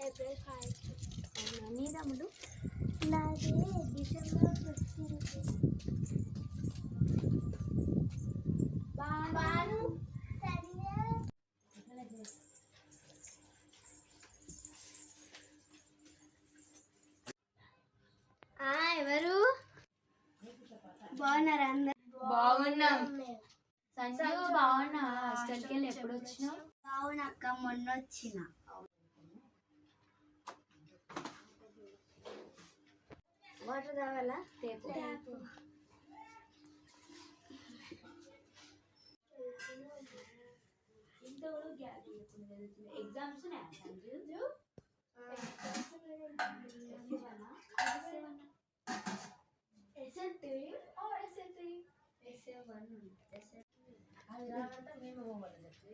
April 5. అవునా, నీ తమ్ముడు? నాది డిసెంబర్ 15. బాను ఎవరు? బాగున్నారా అందరు? బాగున్నాం. సంజు బాగున్నా? హాస్టల్కి వెళ్ళి ఎప్పుడు వచ్చినావు? అవునక్క, మొన్న వచ్చిన. వాటర్ తాగాలా? తేపు. ఎగ్జామ్స్ సంజు? SL1 ఉంటుంది.